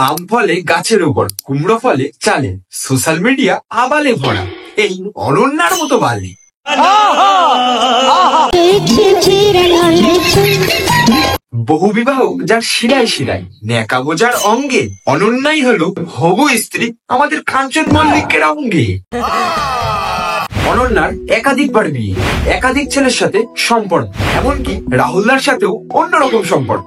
আম ফলে গাছের উপর, কুমড়ো ফলে চালে, সোশ্যাল মিডিয়া আবালে ভরা, এই অনন্যার মতো বালি। বহু বিবাহ যার শিরায় শিরায়, ন্যাকা বোঝার অঙ্গে, অনন্যাই হলো হবু স্ত্রী আমাদের কাঞ্চন মল্লিকের অঙ্গে। অনন্যার একাধিকবার বিয়ে, একাধিক ছেলের সাথে সম্পর্ক, এমনকি রাহুলদার সাথেও অন্যরকম সম্পর্ক,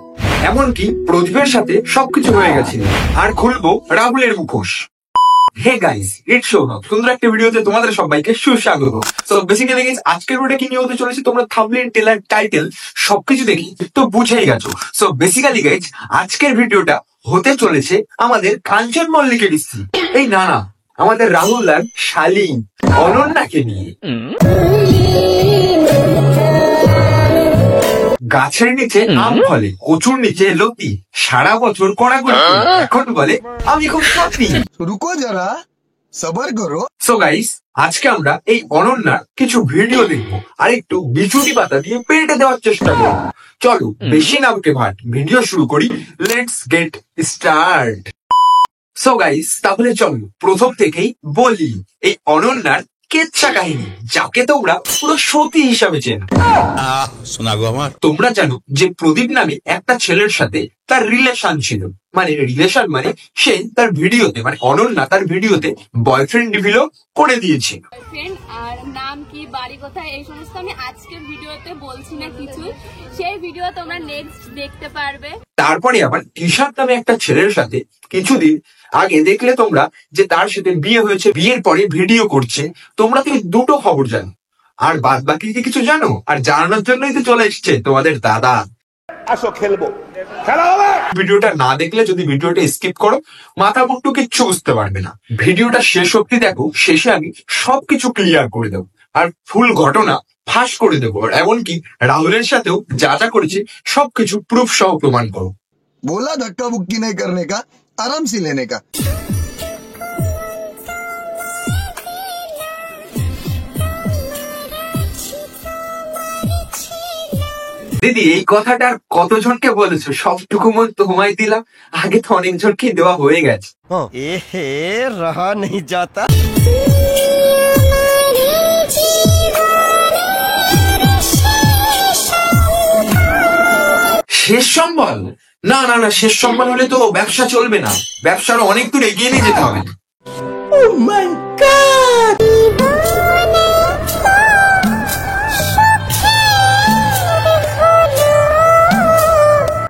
এমনকি প্রদীপের সাথে সবকিছু হয়ে গেছিল। আর খুলবো রাহুলের মুখোশ। হে গাইস, ইটস সৌরভ, সুন্দর একটা ভিডিওতে তোমাদের সবাইকে সুস্বাগত। সো বেসিক্যালি গাইস, আজকের ভিডিওটা কি নিয়ে হতে চলেছে তোমরা থাম্বনেল, ট্রেলার, টাইটেল সবকিছু দেখি তো বুঝেই গেছো। সো বেসিক্যালি গাইস, আজকের ভিডিওটা হতে চলেছে আমাদের কাঞ্চন মল্লিকের স্ত্রী, এই না আমাদের রাহুলদার শালী অনন্যাকে নিয়ে। গাছের নিচে আম ফলে, কচুর নিচে লতি, সারা বছর কড়াকড়ি, এখন বলে আমি খুব সত্যি। রুকো যারা, সবার করো। সো গাইস, আজকে আমরা এই অনন্যার কিছু ভিডিও দেখবো আর একটু বিচুটি পাতা দিয়ে পেটে দেওয়ার চেষ্টা করবো। চলো বেশি নামকে ভাট, ভিডিও শুরু করি। Let's get start. So guys, তাহলে চলো প্রথম থেকেই বলি এই অনন্যার কেচ্ছা কাহিনী, যাকে তোমরা পুরো সতী হিসাবে চেনো। শোনা গো আমার, তোমরা জানো যে প্রদীপ নামে একটা ছেলের সাথে তার রিলেশন ছিল, মানে রিলেশন মানে সে তার ভিডিওতে, মানে অনন্যা তার ভিডিওতে বয়ফ্রেন্ড ডেভেলপ করে দিয়েছে। আর নাম কি, বাড়ি কোথায়, এই সমস্ত আমি আজকের ভিডিওতে বলছি না কিছু, সেই ভিডিও তোমরা নেক্সট দেখতে পারবে। তারপরে আবার কিশোর নামে একটা ছেলের সাথে কিছুদিন আগে দেখলে তোমরা যে তার সাথে বিয়ে হয়েছে, বিয়ের পরে ভিডিও করছে। তোমরা তো দুটো খবর জানো, আর বাদ বাকি কি কিছু জানো? আর জানানোর জন্যই তো চলে এসছে তোমাদের দাদা। আসো খেলবো, খেলা হবে। ভিডিওটা না দেখলে, যদি ভিডিওটা স্কিপ করো, মাথা মুট্টু কিচ্ছু বুঝতে পারবে না। ভিডিওটা শেষ অব্দি দেখো, শেষে আমি সবকিছু ক্লিয়ার করে দেবো আর ফুল ঘটনা ফাঁস করে দেবো। আর এমনকি রাহুলের সাথেও যা যা করেছে সবকিছু প্রুফ সহ প্রমাণ করো। बोला धक्का बुक्की नहीं करने का, आराम से लेने का। দিদি, এই কথাটা আর কতজনকে বলেছো? সবটুকু মন তোমায় দিলাম, আগে তো অনেকজনকে দেওয়া হয়ে গেছে। এহে রহা নেই যাতা। শেষ সম্বল? না, শেষ সম্বল হলে তো ব্যবসা চলবে না, ব্যবসার অনেক দূর এগিয়ে নিয়ে যেতে হবে।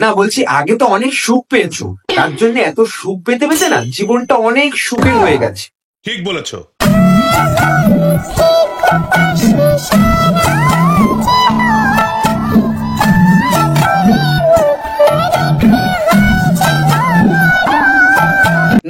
না, বলছি আগে তো অনেক সুখ পেয়েছো, তার জন্য এত সুখ পেতে পেতে না জীবনটা অনেক সুখের হয়ে গেছে। ঠিক বলেছো।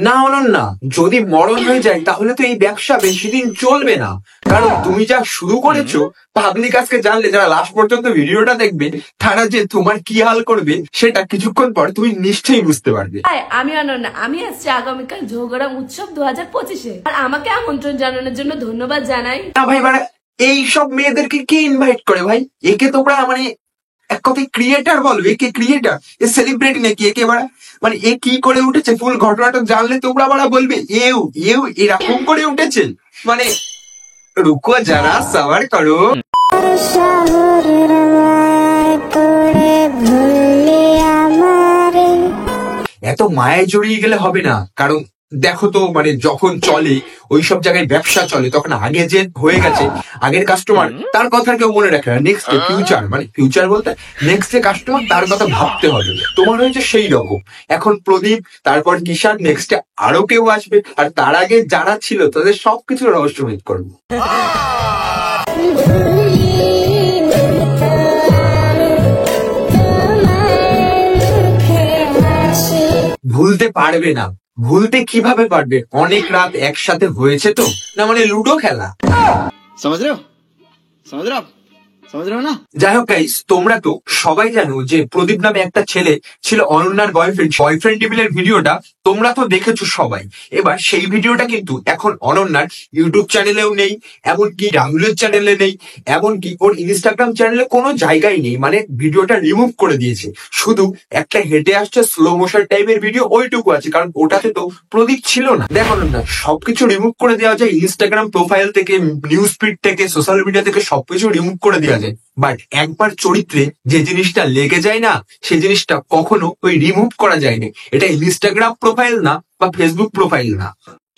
না অনন্যা, যদি মরণ হয়ে যায় তাহলে তো এই ব্যবসা বেশি দিন চলবে না, কারণ তুমি যা শুরু করেছো, পাবলিক আজকে জানলে, যারা লাস্ট পর্যন্ত ভিডিওটা দেখবে, তারা যে তোমার কি হাল করবে সেটা কিছুক্ষণ পর তুমি নিশ্চয়ই বুঝতে পারবে। আমি অনন্যা, আমি আসছি আগামীকাল ঝগড়া উৎসব 2025-এ, আর আমাকে আমন্ত্রণ জানানোর জন্য ধন্যবাদ জানাই। না ভাই, মানে এই সব মেয়েদেরকে কে ইনভাইট করে ভাই? একে তোমরা মানে এক কথায় ক্রিয়েটার বলবে? একে ক্রিয়েটার, এ সেলিব্রিটি নাকি? একে মানে এ কি করে উঠেছে ফুল ঘটনাটা জানলে তোমরা বলবে এও এরকম করে উঠেছে। মানে রুকো যারা, সবার করো। এত মায়ায় জড়িয়ে গেলে হবে না, কারণ দেখো তো, মানে যখন চলে ওইসব জায়গায় ব্যবসা চলে, তখন আগে যে হয়ে গেছে আগের কাস্টমার, তার কথা কেউ মনে রাখে না। নেক্সট ফিউচার, মানে ফিউচার বলতে নেক্সট যে কাস্টমার, তার কথা ভাবতে হবে। তোমার হয়েছে সেই রকম। এখন প্রদীপ, তারপর কিষান, নেক্সটে আরো কেউ আসবে, আর তার আগে যারা ছিল তাদের সবকিছু রহস্যভেদ করবো। ভুলতে পারবে না, ভুলতে কিভাবে পারবে? অনেক রাত একসাথে হয়েছে তো, না মানে লুডো খেলা। समझ रहे हो? समझ रहे हो आप? যাই হোক গাইস, তোমরা তো সবাই জানো যে প্রদীপ নামে একটা ছেলে ছিল অনন্যার বয়ফ্রেন্ড টেবিলের ভিডিওটা তোমরা তো দেখেছো সবাই। এবার সেই ভিডিওটা কিন্তু এখন অনন্যার ইউটিউব চ্যানেলেও নেই, এমনকি রাহুলের চ্যানেলে নেই, এমনকি ওর ইনস্টাগ্রাম চ্যানেলে কোনো জায়গায় নেই। মানে ভিডিওটা রিমুভ করে দিয়েছে, শুধু একটা হেঁটে আসছে স্লো মোশন টাইপের ভিডিও ওইটুকু আছে, কারণ ওটাতে তো প্রদীপ ছিল না। দেখো না, সবকিছু রিমুভ করে দেওয়া যায়, ইনস্টাগ্রাম প্রোফাইল থেকে, নিউজ ফিড থেকে, সোশ্যাল মিডিয়া থেকে সবকিছু রিমুভ করে দেওয়া যায়, বাট একবার চরিত্রে যে জিনিসটা লেগে যায় না, সেই জিনিসটা কখনো ওই রিমুভ করা যায়নি। এটা ইনস্টাগ্রাম প্রোফাইল না বা ফেসবুক প্রোফাইল না।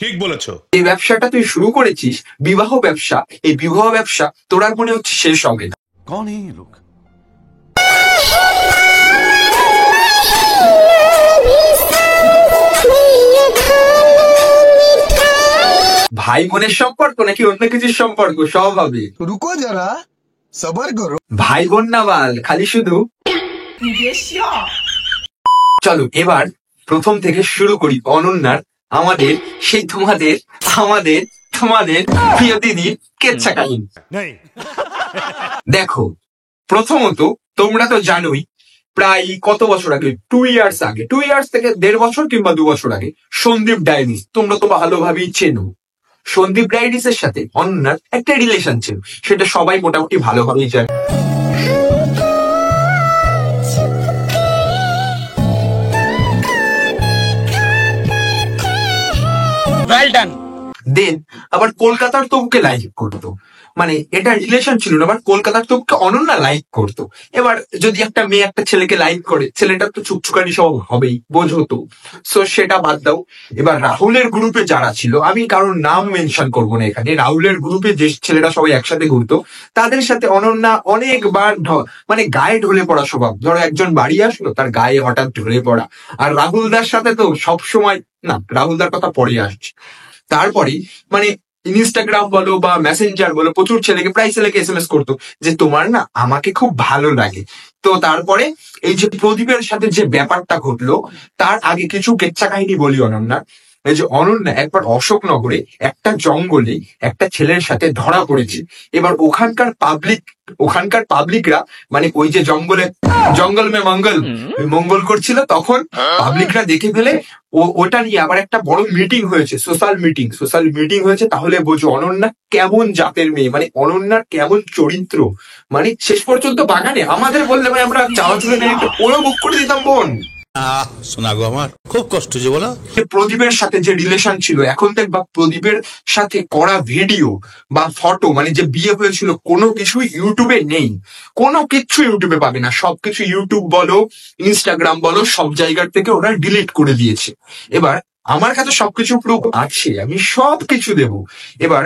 ঠিক বলেছো। এই ব্যবসাটা তুই শুরু করেছিস, বিবাহ ব্যবসা, এই বিবাহ ব্যবসা তোর আর মনে হচ্ছে শেষ হবে না। कौन है ये लोग? ভাই বোনের সম্পর্ক নাকি অন্য কিছুর সম্পর্ক, সব হবে। रुको जरा सबर करो। ভাই বোন না বাল, খালি শুধু। চলো এবার প্রথম থেকে শুরু করি অনন্যার, আমাদের সেই তোমাদের প্রিয় দিদির কেচ্ছা কাহিনী। দেখো, প্রথমত তোমরা তো জানোই প্রায় কত বছর আগে, 2 ইয়ার্স আগে, 2 ইয়ার্স থেকে 1.5 বছর কিংবা 2 বছর আগে, সন্দীপ ডায়েরিস তোমরা তো ভালোভাবেই চেনো। সন্দীপ ডায়েরিস এর সাথে অনন্যার একটা রিলেশন ছিল, সেটা সবাই মোটামুটি ভালোভাবেই জানে। দেন আবার কলকাতার তোকে লাইক করতো, মানে এটা রিলেশন ছিল না, বাট কলকাতার তোকে অনন্যা লাইক করতো। এবার যদি একটা মেয়ে একটা ছেলেকে লাইক করে, ছেলেটার তো চুকচুকানি সব হবেই, বোঝো তো। সো সেটা বাদ দাও। এবার রাহুলের গ্রুপে যারা ছিল, আমি কারোর নাম মেনশন করবো না এখানে, রাহুলের গ্রুপে যে ছেলেরা সবাই একসাথে ঘুরতো, তাদের সাথে অনন্যা অনেকবার মানে গায়ে ঢলে পড়া স্বভাব। ধরো একজন বাড়ি আসলো, তার গায়ে হঠাৎ ঢলে পড়া। আর রাহুলদার সাথে তো সব সময়, না রাহুলদার কথা পরে আসছে, তারপরে মানে ইনস্টাগ্রাম বলো বা মেসেঞ্জার বলো, প্রচুর প্রায় ছেলেকে এসএমএস করতো যে তোমার না আমাকে খুব ভালো লাগে। তো তারপরে এই যে প্রদীপের সাথে যে ব্যাপারটা ঘটলো, তার আগে কিছু কেচ্ছা কাহিনী বলি অনন্যা। এই যে অনন্যা একবার অশোকনগরে একটা জঙ্গলে একটা ছেলের সাথে ধরা পড়েছে। এবার ওখানকার পাবলিকরা মানে ওই যে জঙ্গল মে মঙ্গল করছিল, তখন পাবলিকরা দেখে ফেলে ওটা নিয়ে আবার একটা বড় মিটিং হয়েছে, সোশ্যাল মিটিং হয়েছে। তাহলে বোঝো অনন্যা কেমন জাতের মেয়ে, মানে অনন্যার কেমন চরিত্র। মানে শেষ পর্যন্ত বাগানে আমাদের বললে ভাই আমরা চাওয়া তুলে নিয়ে ওরও বুক করে দিতাম বোন। শোনা গো আমার, খুব কষ্ট যে বলো। প্রদীপের সাথে যে রিলেশন ছিল, এখন দেখবা প্রদীপের সাথে করা ভিডিও বা ফটো, মানে যে বিয়ে হয়েছিল, কোনো কিছু ইউটিউবে নেই, কোনো কিছু ইউটিউবে পাবে না। সবকিছু ইউটিউব বলো, ইনস্টাগ্রাম বলো, সব জায়গার থেকে ওরা ডিলিট করে দিয়েছে। এবার আমার কাছে সবকিছু প্রুফ আছে, আমি সবকিছু দেব। এবার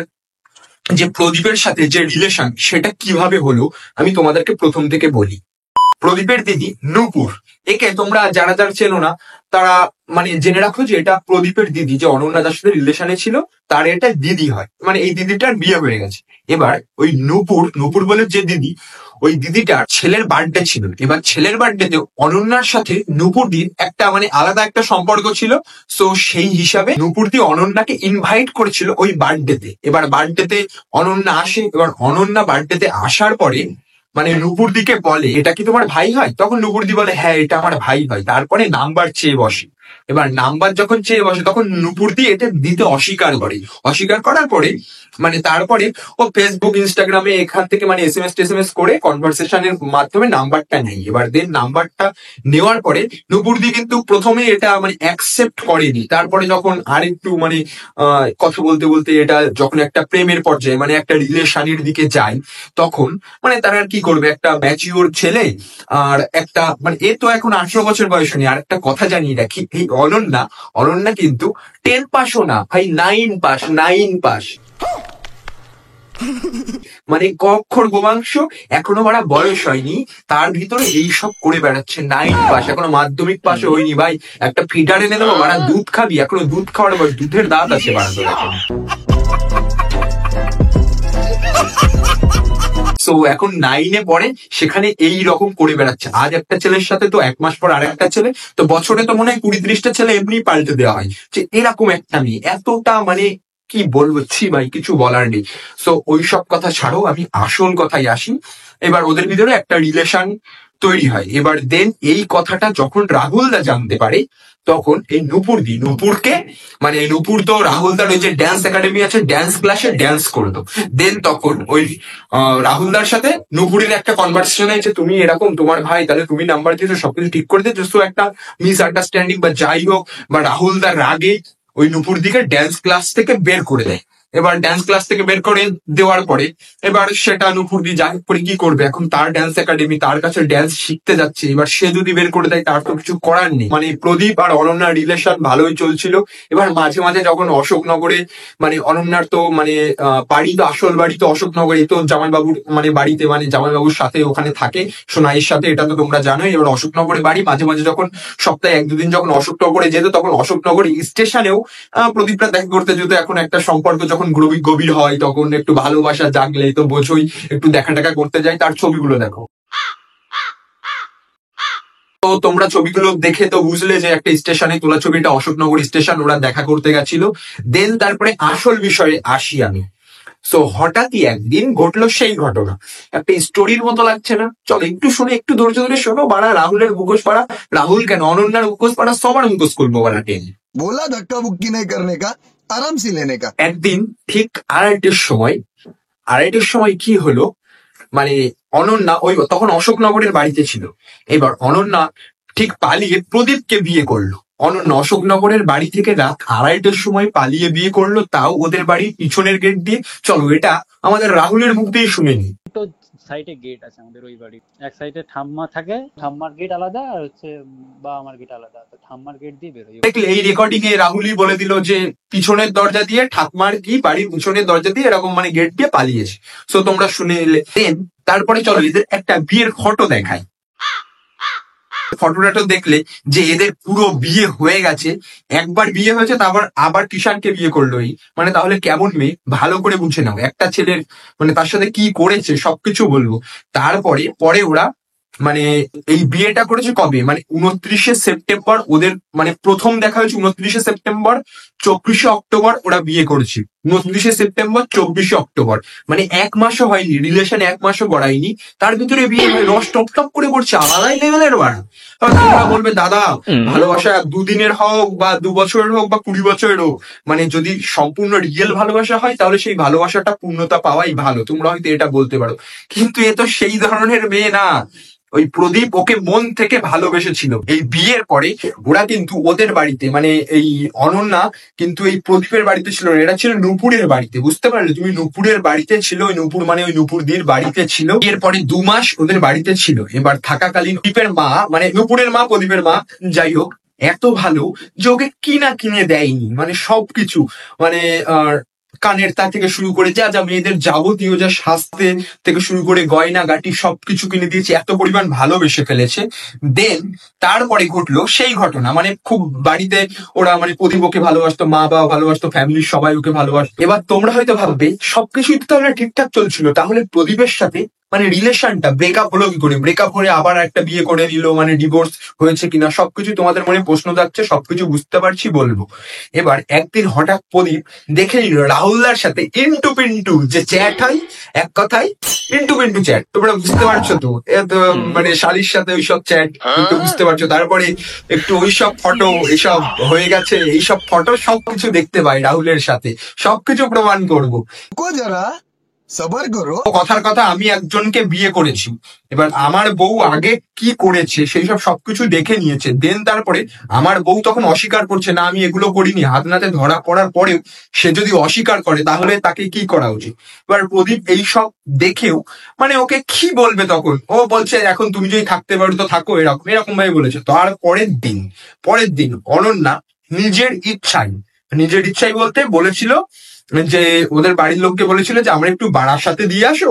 যে প্রদীপের সাথে যে রিলেশন, সেটা কিভাবে হলো আমি তোমাদেরকে প্রথম থেকে বলি। প্রদীপের দিদি নূপুর, একে তোমরা যারা চেনো না তারা মানে জেনে রাখো যে এটা প্রদীপের দিদি, যে অনন্যা যার সাথে রিলেশনে ছিল তার এটা দিদি হয়, মানে এই দিদিটার বিয়ে হয়ে গেছে। এবার ওই নূপুর বলে যে দিদি, ওই দিদিটার ছেলের বার্থডে ছিল। এবার ছেলের বার্থডেতে অনন্যার সাথে নূপুরদির একটা মানে আলাদা একটা সম্পর্ক ছিল। সো সেই হিসাবে নূপুরদি অনন্যাকে ইনভাইট করেছিল ওই বার্থডেতে। এবার বার্থডেতে অনন্যা আসে। এবার অনন্যা বার্থডেতে আসার পরে মানে নূপুরদিকে বলে এটা কি তোমার ভাই হয়? তখন নূপুরদি বলে হ্যাঁ এটা আমার ভাই হয়। তারপরে নাম্বার চেয়ে বসে। এবার নাম্বার যখন চেয়ে বসে তখন নূপুরদি এটা দিতে অস্বীকার করার পরে মানে তারপরে ও ফেসবুক ইনস্টাগ্রামে এখান থেকে মানে এসএমএস করে কনভারসেশনের মাধ্যমে নাম্বারটা নেয়। এবার দেন নাম্বারটা নেওয়ার পরে নূপুরদি কিন্তু প্রথমে এটা মানে অ্যাকসেপ্ট করেনি। তারপরে যখন আর একটু মানে কথা বলতে বলতে এটা যখন একটা প্রেমের পর্যায়ে মানে একটা রিলেশনের দিকে যায়, তখন মানে তারা আর কি করবে, একটা ম্যাচিওর ছেলে আর একটা মানে এ তো এখন 18 বছর বয়স নেই। আর একটা কথা জানিয়ে রাখি, এই অনন্যা কিন্তু 10 পাসও না ভাই, 9 পাস। মানে কক্ষর গোমাংস, এখনো মারা বয়স হয়নি, তার ভিতরে এইসব করে বেড়াচ্ছে। 9 পাস, এখনো মাধ্যমিক পাশে হয়নি ভাই। একটা ফিডার এনে দেবো, মারা দুধ খাবি, এখনো দুধ খাওয়ার বয়স, দুধের দাঁত আছে মারা তোর এখন। তো এখন 9-এ পড়ে, সেখানে এই রকম করে বেড়াচ্ছে। আজ একটা ছেলের সাথে তো 1 মাস পর আর একটা ছেলে, তো বছরে তো মনে হয় 20-30টা ছেলে এমনি পাল্টে দেওয়া হয়। যে এরকম একটা মেয়ে এতটা মানে কি বলবো, ভাই কিছু বলার নেই। সো ওইসব কথা ছাড়ো, আমি আসল কথায় আসি। এবার ওদের ভিতরে একটা রিলেশন তৈরি হয়। এবার দেন এই কথাটা যখন রাহুলদা জানতে পারে, তখন এই নূপুরকে মানে এই নূপুর তো রাহুলদার ওই যে ড্যান্স একাডেমি আছে, ড্যান্স ক্লাসে ড্যান্স করতো। দেন তখন ওই রাহুলদার সাথে নূপুরের একটা কনভারসেশন হয়েছে, তুমি এরকম তোমার ভাই, তাহলে তুমি নাম্বার দিয়েছো, সবকিছু ঠিক করে দিয়েছো। তো একটা মিস আন্ডারস্ট্যান্ডিং বা যাই হোক, বা রাহুলদার রাগে ওই নূপুর দিকে ড্যান্স ক্লাস থেকে বের করে দেয়। এবার ড্যান্স ক্লাস থেকে বের করে দেওয়ার পরে এবার সেটা নূপুর দি যা করে কি করবে, এখন তার ড্যান্স একাডেমি, তার কাছে ড্যান্স শিখতে যাচ্ছে, এবার সে যদি বের করে দেয় তার তো কিছু করার নেই। মানে প্রদীপ আর অনন্যার রিলেশন ভালোই চলছিল। এবার মাঝে মাঝে যখন অশোকনগরে মানে অনন্যার তো মানে বাড়ি তো আসল বাড়ি তো অশোকনগরে, তো জামাইবাবুর মানে বাড়িতে মানে জামাইবাবুর সাথে ওখানে থাকে সোনাইয়ের সাথে, এটা তো তোমরা জানোই। এবার অশোকনগরে বাড়ি, মাঝে মাঝে যখন সপ্তাহে 1-2 দিন যখন অশোকনগরে যেত, তখন অশোকনগর স্টেশনেও প্রদীপরা দেখা করতে যেত। এখন একটা সম্পর্ক যখন গভীর হয়, তখন একটু ভালোবাসা জাগলে তো বোঝোই, একটু দেখা টাকা করতে যায়। তার ছবিগুলো দেখো, তো তোমরা ছবিগুলো দেখে তো বুঝলে যে একটা স্টেশনে তোলা ছবিটা অশোকনগর স্টেশন, ওরা দেখা করতে গেছিল। দেন তারপরে আসল বিষয়ে আসি আমি। সো হঠাৎই একদিন ঘটলো সেই ঘটনা, একটা স্টোরির মতো লাগছে না? চলো একটু শুনে, একটু ধৈর্য ধরে শোনো বাড়া। রাহুলের মুখোশ পাড়া, রাহুল কেন অনন্যার মুখোশ পাড়া, সবার মুখোশ করবো বাড়া টেনে। बोला धक्का बुक्की नहीं करने का, आराम से लेने का। একদিন ঠিক আড়াইটের সময় কি হলো, মানে অনন্যা ওই তখন অশোকনগরের বাড়িতে ছিল। এবার অনন্যা ঠিক পালিয়ে প্রদীপকে বিয়ে করলো। অনন্যা অশোকনগরের বাড়ি থেকে রাত 2:30টার সময় পালিয়ে বিয়ে করলো, তাও ওদের বাড়ির পিছনের গেট দিয়ে। চলো এটা আমাদের রাহুলের মুখ দিয়ে শুনে নি। তো সাইডে গেট আছে আমাদের ওই বাড়ির, এক সাইডে ঠাম্মা থাকে, ঠাম্মার গেট আলাদা আর হচ্ছে বা আমার গেট আলাদা, তো ঠাম্মার গেট দিয়ে বেরোই। দেখলে এই রেকর্ডিং এ রাহুলই বলে দিল যে পিছনের দরজা দিয়ে, ঠাকুমার কি বাড়ির পিছনের দরজা দিয়ে এরকম মানে গেট দিয়ে পালিয়েছে। সো তোমরা শুনে এলে। দেন তারপরে চলো এদের একটা বিয়ের ফটো দেখাই। ফটোটা দেখলে যে এদের পুরো বিয়ে হয়ে গেছে, একবার বিয়ে হয়েছে, তারপর আবার কিষানকে বিয়ে করলো। এই মানে তাহলে কেমন মেয়ে, ভালো করে বুঝে নাও। একটা ছেলের মানে তার সাথে কি করেছে সবকিছু বলবো। পরে ওরা মানে এই বিয়েটা করেছে কবে, মানে 29শে সেপ্টেম্বর ওদের মানে প্রথম দেখা হয়েছে 29শে সেপ্টেম্বর, 24শে অক্টোবর ওরা বিয়ে করেছে। 29শে সেপ্টেম্বর, 24শে অক্টোবর, মানে 1 মাসও হয়নি, রিলেশন 1 মাসও গড়ায়নি, তার ভিতরে বিয়ে হয়। রস টপ টপ করে পড়ছে, আলাদাই লেভেলের বাড়া। তোমরা বলবে দাদা ভালোবাসা 2 দিনের হোক বা 2 বছরের হোক বা 20 বছরের হোক, মানে যদি সম্পূর্ণ রিয়েল ভালোবাসা হয় তাহলে সেই ভালোবাসাটা পূর্ণতা পাওয়াই ভালো, তোমরা হয়তো এটা বলতে পারো। কিন্তু এ তো সেই ধরনের মেয়ে না। ওই প্রদীপ ওকে মন থেকে ভালোবেসেছিল। এই বিয়ের পরে ওরা কিন্তু ওদের বাড়িতে মানে এই অনন্যা কিন্তু এই প্রদীপের বাড়িতে ছিল না, এটা ছিল নূপুরের বাড়িতে। বুঝতে পারলে তুমি, নূপুরের বাড়িতে ছিল। ওই নূপুর মানে ওই নূপুরদির বাড়িতে ছিল। এরপরে 2 মাস ওদের বাড়িতে ছিল। এবার থাকাকালীন প্রদীপের মা মানে নূপুরের মা, প্রদীপের মা যাই হোক, এত ভালো যে ওকে কিনে দেয়নি, মানে সবকিছু মানে কানের তা থেকে শুরু করে যা যা মেয়েদের যাবতীয় যা স্বাস্থ্য থেকে শুরু করে গয়না গাটি সবকিছু কিনে দিয়েছে, এত পরিমাণ ভালোবেসে ফেলেছে। দেন তারপরে ঘটলো সেই ঘটনা, মানে খুব বাড়িতে ওরা মানে প্রদীপ ওকে ভালোবাসতো, মা বাবা ভালোবাসতো, ফ্যামিলির সবাই ওকে ভালোবাসতো। এবার তোমরা হয়তো ভাববে সবকিছুই তো তাহলে ঠিকঠাক চলছিল, তাহলে প্রদীপের সাথে মানে রিলেশনটা ব্রেকআপ হলো কি করে, ব্রেকআপ হয়ে আবার একটা বিয়ে করে নিল, মানে ডিভোর্স হয়েছে কিনা সবকিছু তোমাদের মনে প্রশ্ন থাকছে, সবকিছু বুঝতে পারছি বলবো। এবার একদিন হঠাৎ প্রদীপ দেখে নিল রাহুলদার সাথে ইন্টু পিন্টু যে চ্যাট হয়, এক কথায় ইন্টু পিন্টু চ্যাট। তোমরা বুঝতে পারছো তো, মানে শালির সাথে ওইসব চ্যাট বুঝতে পারছো। তারপরে একটু ওইসব ফটো এসব হয়ে গেছে, এইসব ফটো সবকিছু দেখতে পাই রাহুলের সাথে, সবকিছু প্রমাণ করবো। को जरा सबर करो। কথার কথা, আমি একজনকে বিয়ে করেছি। এবার আমার বউ আগে কি করেছে সেই সবকিছু দেখে নিয়েছে। দেন তারপরে আমার বউ তখন অস্বীকার করছে, না আমি এগুলো করিনি। হাত নাতে ধরা পড়ার পরেও সে যদি অস্বীকার করে তাহলে তাকে কি করা উচিত? এবার প্রদীপ এইসব দেখেও মানে ওকে কি বলবে, তখন ও বলছে এখন তুমি যদি থাকতে পারো তো থাকো, এরকম ভাবে বলেছে। তার পরের দিন অনন্যা নিজের ইচ্ছাই বলতে বলেছিল যে ওদের বাড়ির লোককে বলেছিল যে আমরা একটু বারাসাতে দিয়ে আসো,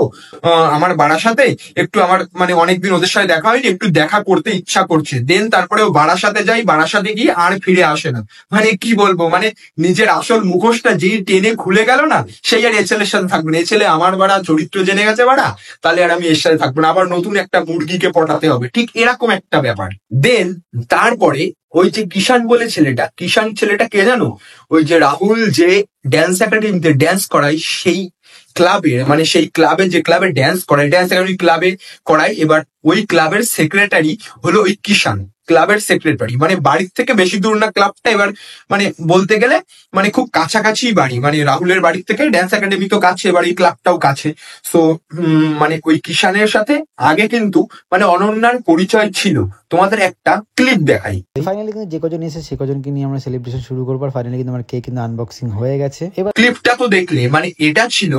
আমার বারাসাতে একটু, আমার মানে অনেকদিন ওদের সাথে দেখা হয়নি, একটু দেখা করতে ইচ্ছা করছে। দেন তারপরে ও বারাসাতে যাই, বারাসাতে গিয়ে আর ফিরে আসে না। মানে কি বলবো, মানে নিজের আসল মুখোশটা যেই টেনে খুলে গেল না, সেই আর এ ছেলের সাথে থাকবে না। এ ছেলে আমার বাড়া চরিত্র জেনে গেছে বাড়া, তাহলে আর আমি এর সাথে থাকবো না, আবার নতুন একটা মুরগিকে পটাতে হবে, ঠিক এরকম একটা ব্যাপার। দেন তারপরে ওই যে কিষান ছেলেটা কে জানো, ওই যে রাহুল যে ড্যান্স একাডেমিতে ড্যান্স করায় সেই ক্লাবের মানে সেই ক্লাবে যে ক্লাবে ড্যান্স করায় ড্যান্স একাডেমি ক্লাবে করায়। এবার ওই ক্লাবের সেক্রেটারি হলো ওই কিষান, ক্লাবের সেক্রেটারি। মানে বাড়ির থেকে বেশি দূর না ক্লাবটা, এবার মানে বলতে গেলে মানে খুব কাছাকাছি বাড়ি, মানে রাহুলের বাড়ির থেকে ড্যান্স একাডেমি তো কাছে, এবার এই ক্লাবটাও কাছে। সো মানে ওই কিষানের সাথে আগে কিন্তু মানে অনন্যার পরিচয় ছিল। তোমাদের একটা ক্লিপ দেখাই। ফাইনালি কিন্তু যে কজন এসে সে কজনকে নিয়ে আমরা সেলিব্রেশন শুরু করবো। আর ফাইনালি কিন্তু আমার কেক কিন্তু আনবক্সিং হয়ে গেছে। এবার ক্লিপটা তো দেখলে, মানে এটা ছিল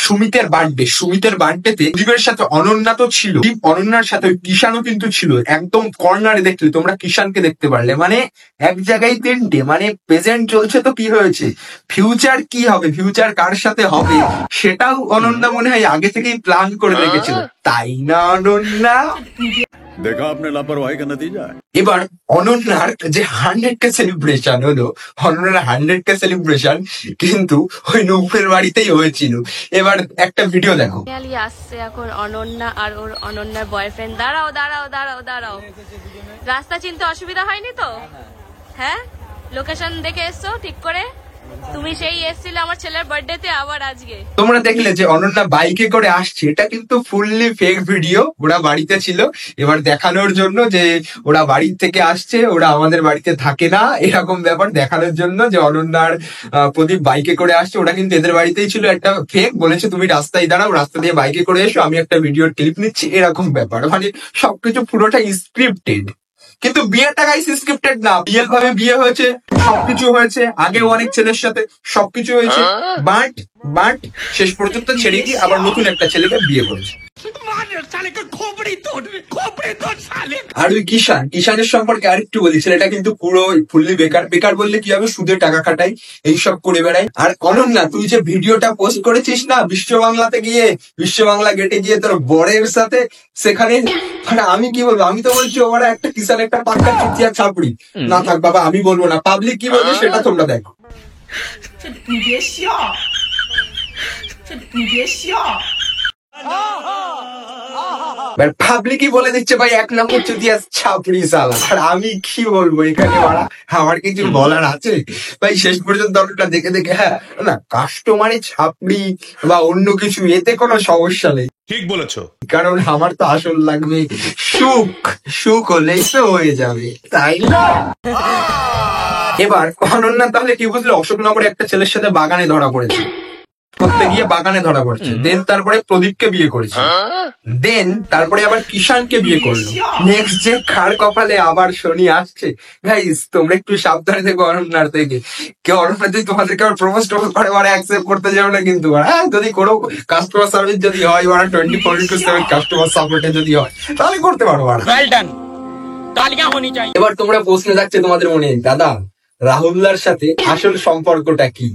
সুমিতের বার্থডে। সুমিতের বার্থডেতে প্রদীপের সাথে অনন্যা তো ছিল, অনন্যার সাথে ওই কিষানও কিন্তু ছিল। একদম কর্নারে দেখলে তোমরা কিষানকে দেখতে পারলে, মানে এক জায়গায় তিনটে। মানে প্রেজেন্ট চলছে তো কি হয়েছে, ফিউচার কি হবে, ফিউচার কার সাথে হবে সেটাও অনন্যা মনে হয় আগে থেকেই প্ল্যান করে রেখেছিল, তাই না অনন্যা? देखा आपने लापरवाही का नतीजा है। এবার অনন্যার যে 100K সেলিব্রেশন হলো, অনন্যার 100K সেলিব্রেশন কিন্তু ওই নৌফের বাড়িতেই হয়েছিল। এবার একটা ভিডিও দেখো। ফাইনালি আসছে এখন অনন্যা আর ওর অনন্যার বয়ফ্রেন্ড। দাঁড়াও দাঁড়াও দাঁড়াও দাঁড়াও, রাস্তা চিনতে অসুবিধা হয়নি তো? হ্যাঁ, লোকেশন দেখে এসছো ঠিক করে? তুমি সেই এসেছিলে আমার ছেলের বার্থডেতে, আবার আজকে তোমরা দেখলে যে অনন্যা বাইকে করে আসছে, এটা কিন্তু ফুললি ফেক ভিডিও। ওরা বাড়িতে ছিল, এবার দেখানোর জন্য যে ওরা বাড়ি থেকে আসছে, ওরা আমাদের বাড়িতে থাকে না, এরকম ব্যাপার দেখানোর জন্য যে অনন্যার প্রদীপ বাইকে করে আসছে। ওরা কিন্তু এদের বাড়িতেই ছিল, একটা ফেক বলেছে তুমি রাস্তায় দাঁড়াও, রাস্তা দিয়ে বাইকে করে এসো, আমি একটা ভিডিওর ক্লিপ নিচ্ছি, এরকম ব্যাপার। মানে সবকিছু পুরোটা স্ক্রিপ্টেড। কিন্তু বিয়েটা গাইস স্ক্রিপ্টেড না, রিয়েল ভাবে বিয়ে হয়েছে, সবকিছু হয়েছে। আগে অনেক ছেলের সাথে সবকিছু হয়েছে, বাট শেষ পর্যন্ত ছেড়ে গিয়ে আবার নতুন একটা ছেলেকে বিয়ে করেছে। আর ওই কিষানের সম্পর্কে আরেকটু বলি, ছেলেটা কিন্তু পুরো ফুললি বেকার। বেকার বললে কি হবে, সুদে টাকা খাটাই, এইসব করে বেড়ায়। আর অনন্যা, তুই যে ভিডিওটা পোস্ট করেছিস না বিশ্ব বাংলাতে গিয়ে, বিশ্ব বাংলা গেটে গিয়ে তোর বরের সাথে, সেখানে মানে আমি কি বলবো, আমি তো বলছি ওরা একটা কিষান একটা পাক্কা চুটিয়া ছাপড়ি। না থাক বাবা, আমি বলবো না, পাবলিক কি বলবে সেটা তোমরা দেখো। পাবলিকই বলে দিচ্ছে ভাই 1 নম্বর চুতিয়া ছাপড়ি সালা। আর আমি কি বলবো এখানে, বাড়া আমার কিছু বলার আছে ভাই? শেষ পর্যন্ত ওটা দেখে দেখে হ্যাঁ না, কাস্টমারে ছাপড়ি বা অন্য কিছু, এতে কোনো সমস্যা নেই। ঠিক বলেছো। কারণ আমার তো আসল লাগবে সুখ, সুখ হলেই তো হয়ে যাবে, তাই না? এবার অনন্যা তাহলে কি বুঝলে, অশোকনগরে একটা ছেলের সাথে বাগানে ধরা পড়েছে, করতে গিয়ে বাগানে ধরা পড়ছে। দেন তারপরে প্রদীপকে বিয়ে করেছে, দেন তারপরে আবার কিষানকে বিয়ে করলো। নেক্সট যে কার কপালে আবার শনি আসছে, গাইস তোমরা একটু সাবধানে থেকো অনন্যার থেকে। কেউ অনন্যা যদি তোমাদেরকে আবার প্রপোজ করে ওরা অ্যাকসেপ্ট করতে যাবে না কিন্তু। হ্যাঁ, যদি কোনো কাস্টমার সার্ভিস যদি হয়, ওরা 24/7 কাস্টমার সাপোর্টে যদি হয়, তাহলে করতে পারো। এবার তোমরা প্রশ্ন থাকছে তোমাদের মনে, দাদা রাহুলদার সাথে আসল সম্পর্কটা কি?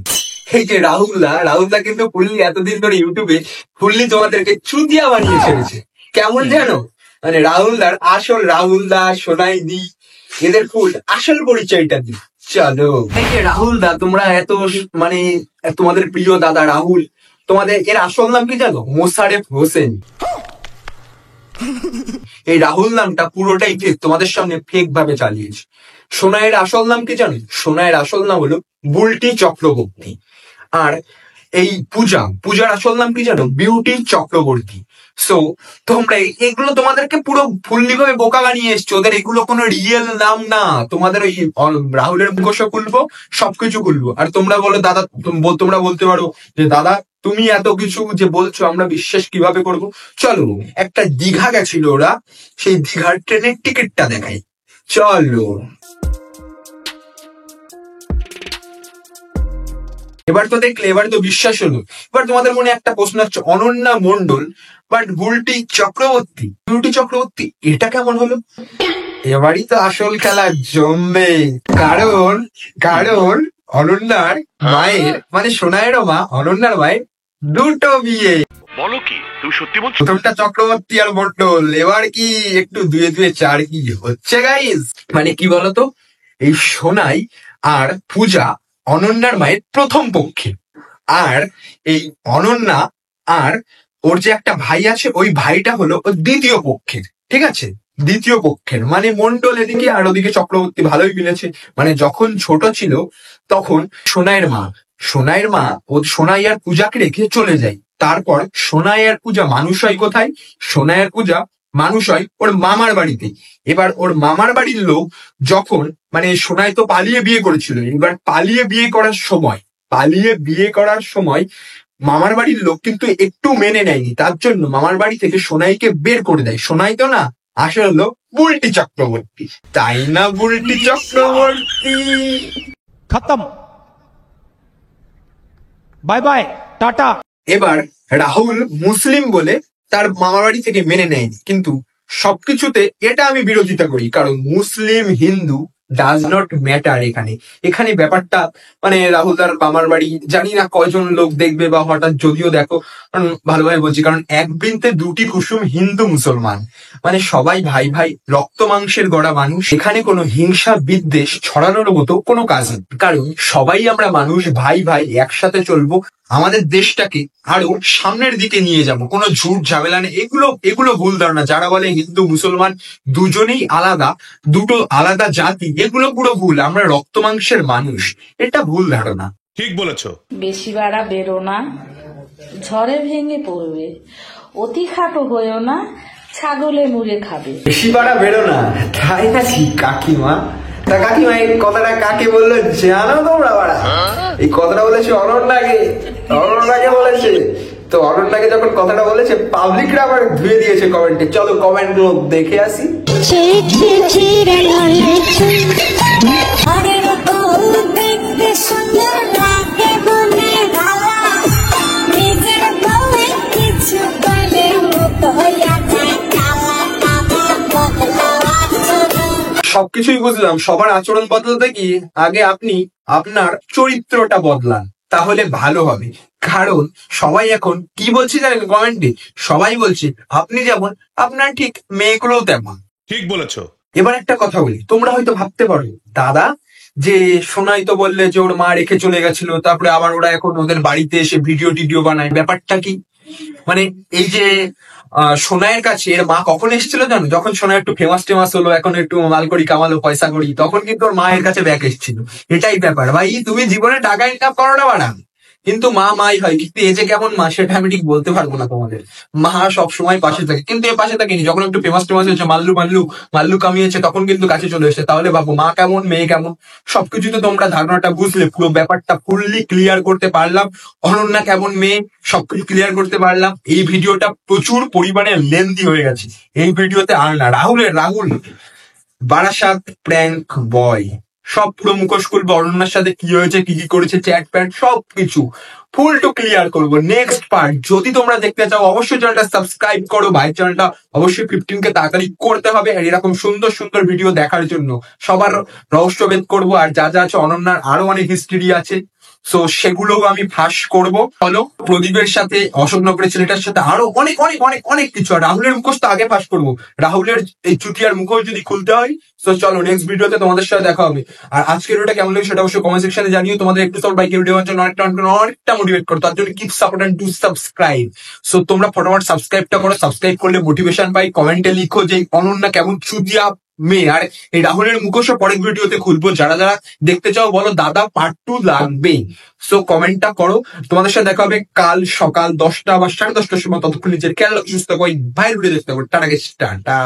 এই যে রাহুলদা কিন্তু ফুললি এতদিন ধরে ইউটিউবে ফুললি তোমাদেরকে চুতিয়া বানিয়ে ছেড়েছে। কেমন জানো, মানে রাহুলদার আসল, রাহুলদা, সোনাইদি, এদের ফুল আসল পরিচয়টা দি। চলো, এই যে রাহুলদা, তোমরা এত মানে তোমাদের প্রিয় দাদা রাহুল, তোমাদের এর আসল নাম কি জানো? মোশারেফ হোসেন। এই রাহুল নামটা পুরোটাই ফেক, তোমাদের সামনে ফেক ভাবে চালিয়েছে। সোনাইয়ের আসল নাম কি জানো? সোনাইয়ের আসল নাম হলো বুলটি চক্রবর্তী। আর এই পূজার আসল নাম কি জানো? বিউটি চক্রবর্তী। সো তোমরা এগুলো তোমাদেরকে পুরো ফুললি ভাবে বোকা বানিয়ে এসছো, ওদের এগুলো কোনো রিয়েল নাম না। তোমাদের ওই রাহুলের মুখোশও খুলবো, সবকিছু খুলবো। আর তোমরা বলো দাদা, তোমরা বলতে পারো যে দাদা তুমি এত কিছু যে বলছো আমরা বিশ্বাস কিভাবে করব? চলো, একটা দীঘা গেছিল ওরা, সেই দীঘার ট্রেনের টিকিটটা দেখাই, চলো। এবার তো দেখলে, এবার তো বিশ্বাস হলো। এবার তোমাদের মনে একটা প্রশ্ন হচ্ছে, অনন্যা মন্ডল বাট বিউটি চক্রবর্তী এটা কেমন হলো? এবারই তো আসল খেলা জমবে। কারণ অনন্যার মায়ের, মানে সোনাইয়েরও মা, অনন্যার মায়ের দুটো বিয়ে। বলো কি তুমি সত্যি বলছো? প্রথমটা চক্রবর্তী আর মন্ডল, এবার কি একটু 2-2-4 কি হচ্ছে গাইস? মানে কি বলতো, এই সোনাই আর পূজা অনন্যার মায়ের প্রথম পক্ষে, আর এই অনন্যা আর ওর যে একটা ভাই আছে, ওই ভাইটা হলো ওর দ্বিতীয় পক্ষের। ঠিক আছে, দ্বিতীয় পক্ষের মানে মন্ডল এদিকে আর ওদিকে চক্রবর্তী। ভালোই মিলেছে। মানে যখন ছোট ছিল তখন সোনাইয়ের মা ও সোনাই আর পূজাকে রেখে চলে যায়, তারপর সোনাইয়ের পূজা মানুষ হয় কোথায়? সোনাইয়ের পূজা মানুষ হয় ওর মামার বাড়িতে। এবার ওর মামার বাড়ির লোক যখন মানে সোনাই তো পালিয়ে বিয়ে করেছিল, এবার পালিয়ে বিয়ে করার সময় মামার বাড়ির লোক কিন্তু একটু মেনে নেয়নি, তার জন্য মামার বাড়ি থেকে সোনাইকে বের করে দেয়। সোনাই তো না, আসলে হলো বুলটি চক্রবর্তী, তাই না বুলটি চক্রবর্তী? खत्म बाय बाय टाटा। এবার রাহুল মুসলিম বলে তার মামার বাড়ি থেকে মেনে নেয়নি, কিন্তু সবকিছুতে এটা আমি বিরোধিতা করি, কারণ মুসলিম হিন্দু ডাজ নট ম্যাটার। এখানে ব্যাপারটা মানে রাহুল তার মামার বাড়ি জানি না কয়জন লোক দেখবে বা হঠাৎ যদিও দেখো, কারণ ভালোভাবে বলছি, কারণ এক বৃন্তে দুটি কুসুম, হিন্দু মুসলমান মানে সবাই ভাই ভাই, রক্ত মাংসের গড়া মানুষ। এখানে কোনো হিংসা বিদ্বেষ ছড়ানোর মতো কোনো কাজ নেই, কারণ সবাই আমরা মানুষ, ভাই ভাই একসাথে চলবো, আমাদের দেশটাকে আরো সামনের দিকে নিয়ে যাব। কোনো ঝুট ঝামেলা নেই, এগুলো ভুল ধারণা। যারা বলে হিন্দু মুসলমান দুজনেই আলাদা, দুটো আলাদা জাতি, এগুলো পুরো ভুল। আমরা রক্ত মাংসের মানুষ, এটা ভুল ধারণা। ठीक बोलेছো। বেশি বাড়া বেরো না, ঝড়ে ভেঙে পড়বে। অতি খাটো হয়েও না, ছাগলে মুড়ে খাবে। বেশি বাড়া বেরো না, তাই নাকি কাকিমা? তা কাকিমা এই কথাটা কাকে বললো জানো তোমরা? বাড়া এই কথাটা বলেছে অরণ্যাকে বলেছে। তো অরণ্যাকে যখন কথাটা বলেছে, পাবলিকরা আবার ধুয়ে দিয়েছে কমেন্টে। চলো কমেন্ট গুলো দেখে আসি। সবকিছুই বুঝলাম, সবার আচরণ বদলাতে কি আগে আপনি আপনার চরিত্রটা বদলান, তাহলে ভালো হবে। কারণ সবাই এখন কি বলছে জানেন কমেন্টে? সবাই বলছে আপনি যেমন আপনার ঠিক মেয়েগুলোও তেমন। ঠিক বলেছো। এবার একটা কথা বলি, তোমরা হয়তো ভাবতে পারো দাদা যে সোনাই তো বললে যে ওর মা রেখে চলে গেছিল, তারপরে আবার ওরা এখন ওদের বাড়িতে এসে ভিডিও বানায়, ব্যাপারটা কি? মানে এই যে সোনাইয়ের কাছে এর মা কখন এসেছিল জানো? যখন সোনাই একটু ফেমাস হলো, এখন একটু মাল করি কামালো পয়সা করি, তখন কিন্তু ওর মায়ের কাছে ব্যাক এসেছিল। এটাই ব্যাপার ভাই, তুমি জীবনে টাকা ইনকাম করো না বাড়ান, কিন্তু মা মাই হয়। কিন্তু এ যে কেমন মা সেটা আমি ঠিক বলতে পারবো না তোমাদের। মা সব সময় পাশে থাকে, কিন্তু এ পাশে থাকেনি। যখন একটু ফেমাস হয়েছে, মাল্লু কামিয়েছে, তখন কিন্তু কাছে চলে এসেছে। তাহলে ভাবো মা কেমন, মেয়ে কেমন, সবকিছু তো তোমরা ধারণাটা বুঝলে, পুরো ব্যাপারটা ফুললি ক্লিয়ার করতে পারলাম। অনন্যা কেমন মেয়ে সবকিছু ক্লিয়ার করতে পারলাম। এই ভিডিওটা প্রচুর পরিমাণে লেন্থি হয়ে গেছে, এই ভিডিওতে আর না। রাহুল বারাসাত প্র্যাঙ্ক বয় সব পুরো মুখোশ খুলবো, অরণ্যার সাথে কি হয়েছে, কি করেছে, চ্যাট প্যাট সবকিছু ফুল টু ক্লিয়ার করবো। নেক্সট পার্ট যদি তোমরা দেখতে চাও, অবশ্যই চ্যানেলটা সাবস্ক্রাইব করো ভাই। চ্যানেলটা অবশ্যই 15 কে তাড়াতাড়ি করতে হবে, আর এরকম সুন্দর সুন্দর ভিডিও দেখার জন্য সবার রহস্যভেদ করবো। আর যা আছে অনন্যার আরো অনেক হিস্ট্রি আছে, সো সেগুলো আমি ফাঁস করবো। ফলো প্রদীপের সাথে, অশোকনগরের ছেলেটার সাথে আরো অনেক অনেক অনেক অনেক কিছু। আর রাহুলের মুখোশ তো আগে ফাঁস করবো, রাহুলের এই চুটিয়ার মুখোশ যদি খুলতে হয়। তো চলো নেক্সট ভিডিওতে তোমাদের সাথে দেখা হবে। আর আজকের ভিডিওটা কেমন লাগে সেটা অবশ্যই কমেন্ট সেকশনে জানিও। তোমাদের একটু সব বাইকের ভিডিও জন্য অনেকটা মোটিভেট করো, তার জন্য keep support and do subscribe. So তোমরা ফটাফট সাবস্ক্রাইবটা করো, সাবস্ক্রাইব করলে মোটিভেশন পাই। কমেন্টে লিখো যে অনন্যা কেমন চুদিয়া মেয়ে। আর এই রাহুলের মুখোশও পরের ভিডিওতে খুলবো, যারা যারা দেখতে চাও বলো দাদা পার্ট 2 লাগবে। সো কমেন্টটা করো। তোমাদের সাথে দেখা হবে কাল সকাল 10টা বা 10:30টার সময়। ততক্ষণ নিজের খেয়াল সুস্থ কই ভাই ভিডিও দেখতে হবে। টাটা।